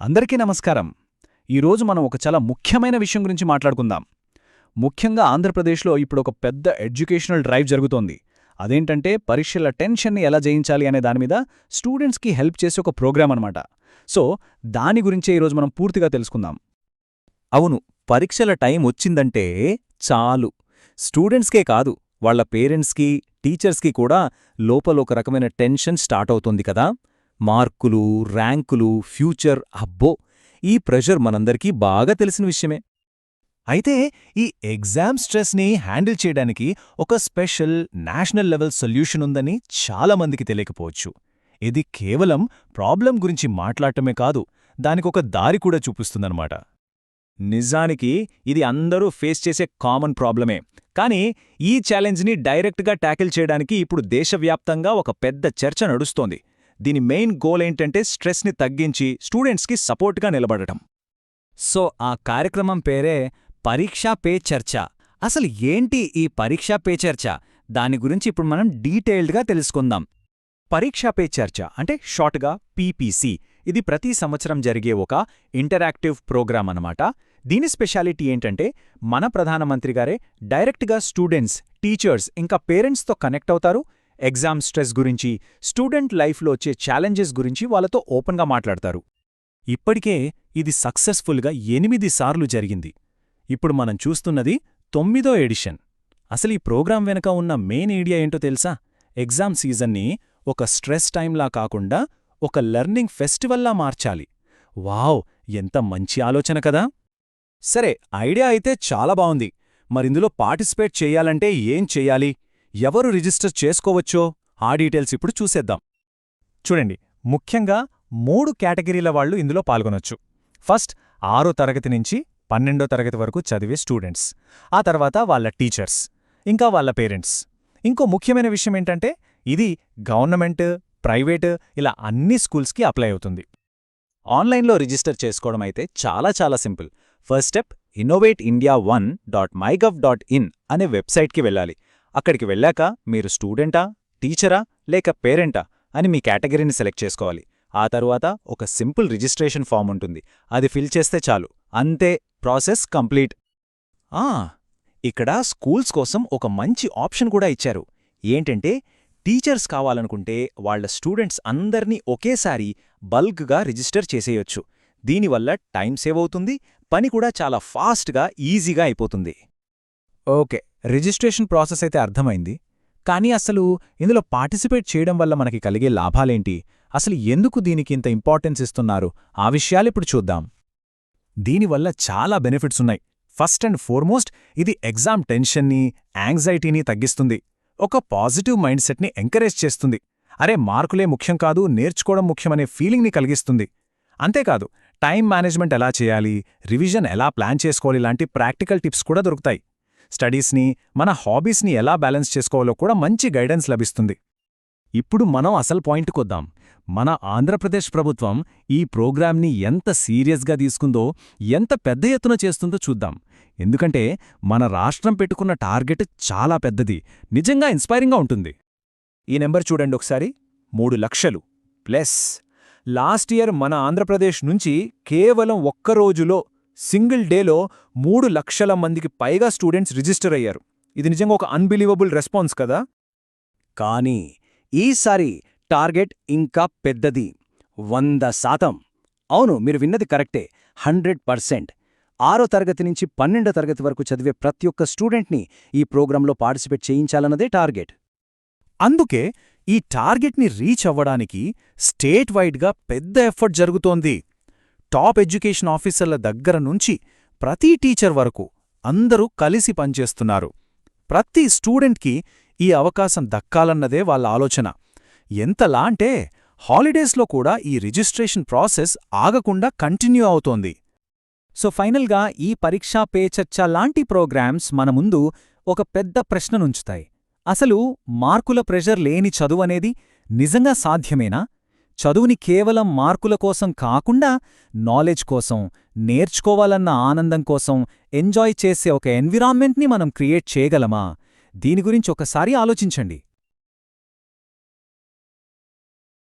అందరికీ నమస్కారం. ఈరోజు మనం ఒక చాలా ముఖ్యమైన విషయం గురించి మాట్లాడుకుందాం. ముఖ్యంగా ఆంధ్రప్రదేశ్లో ఇప్పుడొక పెద్ద ఎడ్యుకేషనల్ డ్రైవ్ జరుగుతోంది. అదేంటంటే పరీక్షల టెన్షన్ని ఎలా జయించాలి అనే దానిమీద స్టూడెంట్స్కి హెల్ప్ చేసే ఒక ప్రోగ్రాం అనమాట. సో దాని గురించే ఈరోజు మనం పూర్తిగా తెలుసుకుందాం. అవును, పరీక్షల టైం వచ్చిందంటే చాలు. స్టూడెంట్స్కే కాదు, వాళ్ల పేరెంట్స్కి, టీచర్స్కి కూడా లోపల ఒక రకమైన టెన్షన్ స్టార్ట్ అవుతోంది కదా. మార్కులు, ర్యాంకులు, ఫ్యూచర్, అబ్బో! ఈ ప్రెషర్ మనందరికీ బాగా తెలిసిన విషయమే. అయితే ఈ ఎగ్జామ్ స్ట్రెస్ని హ్యాండిల్ చేయడానికి ఒక స్పెషల్ నేషనల్ లెవెల్ సొల్యూషన్ ఉందని చాలామందికి తెలియకపోవచ్చు. ఇది కేవలం ప్రాబ్లం గురించి మాట్లాడటమే కాదు, దానికొక దారి కూడా చూపిస్తుందన్నమాట. నిజానికి ఇది అందరూ ఫేస్ చేసే కామన్ ప్రాబ్లమే. కానీ ఈ ఛాలెంజ్ని డైరెక్ట్గా ట్యాకిల్ చేయడానికి ఇప్పుడు దేశవ్యాప్తంగా ఒక పెద్ద చర్చ నడుస్తోంది. దీని మెయిన్ గోల్ ఏంటంటే స్ట్రెస్ని తగ్గించి స్టూడెంట్స్కి సపోర్ట్గా నిలబడటం. సో ఆ కార్యక్రమం పేరే పరీక్షా పే చర్చ. అసలు ఏంటి ఈ పరీక్షా పే చర్చ? దాని గురించి ఇప్పుడు మనం డీటెయిల్డ్గా తెలుసుకుందాం. పరీక్షా పే చర్చ అంటే షార్ట్గా పీపీసీ. ఇది ప్రతి సంవత్సరం జరిగే ఒక ఇంటరాక్టివ్ ప్రోగ్రాం అన్నమాట. దీని స్పెషాలిటీ ఏంటంటే మన ప్రధానమంత్రి గారే డైరెక్ట్గా స్టూడెంట్స్, టీచర్స్ ఇంకా పేరెంట్స్తో కనెక్ట్ అవుతారు. ఎగ్జామ్ స్ట్రెస్ గురించి, స్టూడెంట్ లైఫ్లో వచ్చే ఛాలెంజెస్ గురించి వాళ్ళతో ఓపెన్గా మాట్లాడతారు. ఇప్పటికే ఇది సక్సెస్ఫుల్గా 8 సార్లు జరిగింది. ఇప్పుడు మనం చూస్తున్నది 9వ ఎడిషన్. అసలు ఈ ప్రోగ్రాం వెనక ఉన్న మెయిన్ ఐడియా ఏంటో తెలుసా? ఎగ్జామ్ సీజన్ని ఒక స్ట్రెస్ టైంలా కాకుండా ఒక లెర్నింగ్ ఫెస్టివల్లా మార్చాలి. వావ్! ఎంత మంచి ఆలోచన కదా. సరే, ఐడియా అయితే చాలా బావుంది. మరిందులో పార్టిసిపేట్ చెయ్యాలంటే ఏం చెయ్యాలి? ఎవరు రిజిస్టర్ చేసుకోవచ్చో ఆ డీటెయిల్స్ ఇప్పుడు చూసేద్దాం. చూడండి, ముఖ్యంగా 3 కేటగిరీల వాళ్లు ఇందులో పాల్గొనొచ్చు. ఫస్ట్ 6వ తరగతి నుంచి 12వ తరగతి వరకు చదివే స్టూడెంట్స్, ఆ తర్వాత వాళ్ళ టీచర్స్, ఇంకా వాళ్ళ పేరెంట్స్. ఇంకో ముఖ్యమైన విషయమేంటంటే ఇది గవర్నమెంట్, ప్రైవేట్ ఇలా అన్ని స్కూల్స్కి అప్లై అవుతుంది. ఆన్లైన్లో రిజిస్టర్ చేసుకోవడం అయితే చాలా సింపుల్. ఫస్ట్ స్టెప్ innovateindia1.mygov.in అనే వెబ్సైట్కి వెళ్ళాలి. అక్కడికి వెళ్ళాక మీరు స్టూడెంటా, టీచరా లేక పేరెంటా అని మీ కేటగిరీని సెలెక్ట్ చేసుకోవాలి. ఆ తరువాత ఒక సింపుల్ రిజిస్ట్రేషన్ ఫామ్ ఉంటుంది, అది ఫిల్ చేస్తే చాలు. అంతే, ప్రాసెస్ కంప్లీట్. ఇక్కడ స్కూల్స్ కోసం ఒక మంచి ఆప్షన్ కూడా ఇచ్చారు. ఏంటంటే టీచర్స్ కావాలనుకుంటే వాళ్ల స్టూడెంట్స్ అందర్నీ ఒకేసారి బల్క్గా రిజిస్టర్ చేసేయొచ్చు. దీనివల్ల టైం సేవ్ అవుతుంది, పని కూడా చాలా ఫాస్ట్గా, ఈజీగా అయిపోతుంది. ఓకే, రిజిస్ట్రేషన్ ప్రాసెస్ అయితే అర్థమైంది. కానీ అసలు ఇందులో పార్టిసిపేట్ చేయడం వల్ల మనకి కలిగే లాభాలేంటి? అసలు ఎందుకు దీనికి ఇంత ఇంపార్టెన్స్ ఇస్తున్నారు? ఆ విషయాలిప్పుడు చూద్దాం. దీనివల్ల చాలా బెనిఫిట్స్ ఉన్నాయి. ఫస్ట్ అండ్ ఫార్మోస్ట్ ఇది ఎగ్జామ్ టెన్షన్ని, యాంగ్జైటీని తగ్గిస్తుంది. ఒక పాజిటివ్ మైండ్ సెట్ని ఎంకరేజ్ చేస్తుంది. అరే, మార్కులే ముఖ్యం కాదు, నేర్చుకోవడం ముఖ్యమనే ఫీలింగ్ని కలిగిస్తుంది. అంతేకాదు, టైం మేనేజ్మెంట్ ఎలా చేయాలి, రివిజన్ ఎలా ప్లాన్ చేసుకోవాలి లాంటి ప్రాక్టికల్ టిప్స్ కూడా దొరుకుతాయి. స్టడీస్ని, మన హాబీస్ని ఎలా బ్యాలెన్స్ చేసుకోవాలో కూడా మంచి గైడెన్స్ లభిస్తుంది. ఇప్పుడు మనం అసలు పాయింట్కొద్దాం. మన ఆంధ్రప్రదేశ్ ప్రభుత్వం ఈ ప్రోగ్రాంని ఎంత సీరియస్గా తీసుకుందో, ఎంత పెద్ద ఎత్తున చేస్తుందో చూద్దాం. ఎందుకంటే మన రాష్ట్రం పెట్టుకున్న టార్గెట్ చాలా పెద్దది, నిజంగా ఇన్స్పైరింగ్గా ఉంటుంది. ఈ నెంబర్ చూడండి ఒకసారి, 3 లక్షలు ప్లస్. లాస్ట్ ఇయర్ మన ఆంధ్రప్రదేశ్ నుంచి కేవలం ఒక్కరోజులో, సింగిల్ డేలో 3 లక్షల మందికి పైగా స్టూడెంట్స్ రిజిస్టర్ అయ్యారు. ఇది నిజంగా ఒక అన్బిలీవబుల్ రెస్పాన్స్ కదా. కానీ ఈసారి టార్గెట్ ఇంకా పెద్దది, 100%. అవును, మీరు విన్నది కరెక్టే, 100%. 6వ తరగతి నుంచి 12వ తరగతి వరకు చదివే ప్రతి ఒక్క స్టూడెంట్ని ఈ ప్రోగ్రాంలో పార్టిసిపేట్ చేయించాలన్నదే టార్గెట్. అందుకే ఈ టార్గెట్ని రీచ్ అవ్వడానికి స్టేట్ వైడ్గా పెద్ద ఎఫర్ట్ జరుగుతోంది. టాప్ ఎడ్యుకేషన్ ఆఫీసర్ల దగ్గర నుంచి ప్రతి టీచర్ వరకు అందరూ కలిసి పనిచేస్తున్నారు. ప్రతి స్టూడెంట్కి ఈ అవకాశం దక్కాలన్నదే వాళ్ళ ఆలోచన. ఎంతలా అంటే హాలిడేస్లో కూడా ఈ రిజిస్ట్రేషన్ ప్రాసెస్ ఆగకుండా కంటిన్యూ అవుతోంది. సో ఫైనల్గా ఈ పరీక్షా పే చర్చ లాంటి ప్రోగ్రామ్స్ మన ముందు ఒక పెద్ద ప్రశ్ననుంచుతాయి. అసలు మార్కుల ప్రెషర్ లేని చదువనేది నిజంగా సాధ్యమేనా? చదువుని కేవలం మార్కుల కోసం కాకుండా నాలెడ్జ్ కోసం, నేర్చుకోవాలన్న ఆనందం కోసం ఎంజాయ్ చేసే ఒక ఎన్విరాన్మెంట్ని మనం క్రియేట్ చేయగలమా? దీని గురించి ఒకసారి ఆలోచించండి.